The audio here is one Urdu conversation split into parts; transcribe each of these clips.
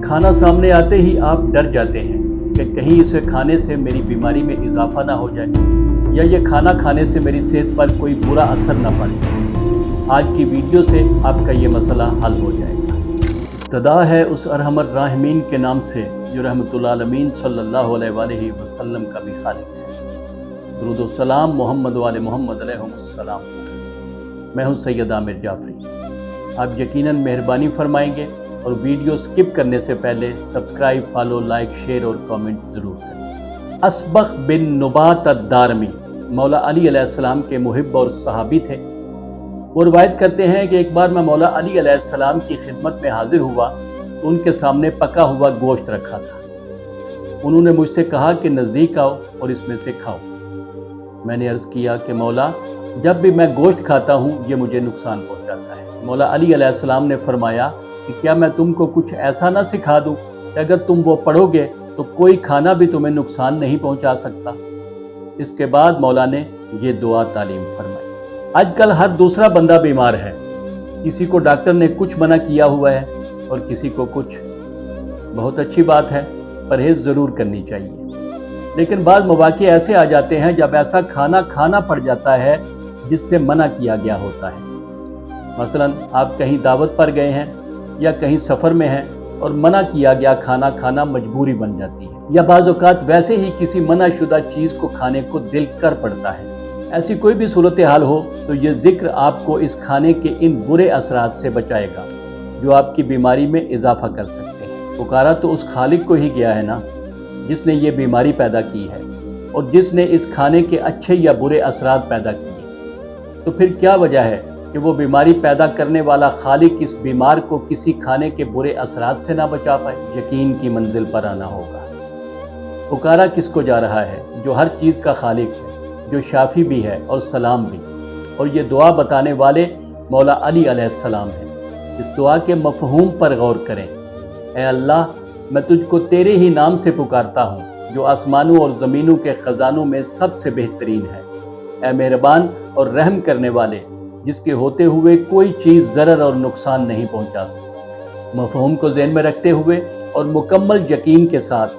کھانا سامنے آتے ہی آپ ڈر جاتے ہیں کہ کہیں اسے کھانے سے میری بیماری میں اضافہ نہ ہو جائے یا یہ کھانا کھانے سے میری صحت پر کوئی برا اثر نہ پڑے۔ آج کی ویڈیو سے آپ کا یہ مسئلہ حل ہو جائے گا۔ ابتدا ہے اس ارحم الراحمین کے نام سے جو رحمت العالمین صلی اللہ علیہ وآلہ وسلم کا بھی خالق ہے۔ درود و سلام محمد وآل محمد علیہ السلام۔ میں ہوں سید عامر جعفری۔ آپ یقیناً مہربانی فرمائیں گے اور ویڈیو سکپ کرنے سے پہلے سبسکرائب، فالو، لائک، شیئر اور کامنٹ ضرور کریں۔ اسبغ بن نبات الدارمی مولا علی علیہ السلام کے محب اور صحابی تھے۔ وہ روایت کرتے ہیں کہ ایک بار میں مولا علی علیہ السلام کی خدمت میں حاضر ہوا تو ان کے سامنے پکا ہوا گوشت رکھا تھا۔ انہوں نے مجھ سے کہا کہ نزدیک آؤ اور اس میں سے کھاؤ۔ میں نے عرض کیا کہ مولا، جب بھی میں گوشت کھاتا ہوں یہ مجھے نقصان پہنچاتا ہے۔ مولا علی علیہ السلام نے فرمایا کہ کیا میں تم کو کچھ ایسا نہ سکھا دوں کہ اگر تم وہ پڑھو گے تو کوئی کھانا بھی تمہیں نقصان نہیں پہنچا سکتا۔ اس کے بعد مولا نے یہ دعا تعلیم فرمائی۔ آج کل ہر دوسرا بندہ بیمار ہے، کسی کو ڈاکٹر نے کچھ منع کیا ہوا ہے اور کسی کو کچھ۔ بہت اچھی بات ہے، پرہیز ضرور کرنی چاہیے، لیکن بعض مواقع ایسے آ جاتے ہیں جب ایسا کھانا کھانا پڑ جاتا ہے جس سے منع کیا گیا ہوتا ہے۔ مثلا آپ کہیں دعوت پر گئے ہیں یا کہیں سفر میں ہیں اور منع کیا گیا کھانا کھانا مجبوری بن جاتی ہے، یا بعض اوقات ویسے ہی کسی منع شدہ چیز کو کھانے کو دل کر پڑتا ہے۔ ایسی کوئی بھی صورتحال ہو تو یہ ذکر آپ کو اس کھانے کے ان برے اثرات سے بچائے گا جو آپ کی بیماری میں اضافہ کر سکتے ہیں۔ پکارا تو اس خالق کو ہی گیا ہے نا جس نے یہ بیماری پیدا کی ہے اور جس نے اس کھانے کے اچھے یا برے اثرات پیدا کیے، تو پھر کیا وجہ ہے کہ وہ بیماری پیدا کرنے والا خالق اس بیمار کو کسی کھانے کے برے اثرات سے نہ بچا پائے؟ یقین کی منزل پر آنا ہوگا۔ پکارا کس کو جا رہا ہے؟ جو ہر چیز کا خالق ہے، جو شافی بھی ہے اور سلام بھی، اور یہ دعا بتانے والے مولا علی علیہ السلام ہیں۔ اس دعا کے مفہوم پر غور کریں۔ اے اللہ، میں تجھ کو تیرے ہی نام سے پکارتا ہوں جو آسمانوں اور زمینوں کے خزانوں میں سب سے بہترین ہے۔ اے مہربان اور رحم کرنے والے، جس کے ہوتے ہوئے کوئی چیز ضرر اور نقصان نہیں پہنچا سکتی۔ مفہوم کو ذہن میں رکھتے ہوئے اور مکمل یقین کے ساتھ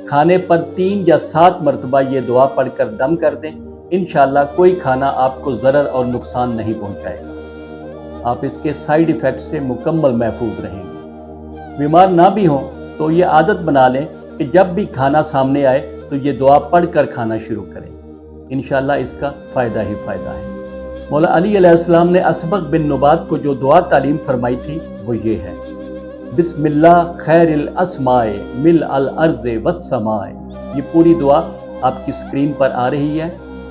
کھانے پر 3 یا 7 مرتبہ یہ دعا پڑھ کر دم کر دیں۔ انشاءاللہ کوئی کھانا آپ کو ضرر اور نقصان نہیں پہنچائے گا۔ آپ اس کے سائیڈ ایفیکٹ سے مکمل محفوظ رہیں گے۔ بیمار نہ بھی ہوں تو یہ عادت بنا لیں کہ جب بھی کھانا سامنے آئے تو یہ دعا پڑھ کر کھانا شروع کریں۔ انشاءاللہ اس کا فائدہ ہی فائدہ ہے۔ مولا علی علیہ السلام نے اسبغ بن نبات کو جو دعا تعلیم فرمائی تھی وہ یہ ہے: بسم اللہ خیر الاسماء مل الارض والسماء۔ یہ پوری دعا آپ کی سکرین پر آ رہی ہے۔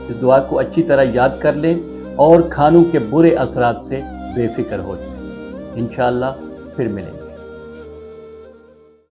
اس دعا کو اچھی طرح یاد کر لیں اور کھانوں کے برے اثرات سے بے فکر ہو جائیں۔ انشاءاللہ پھر ملیں گے۔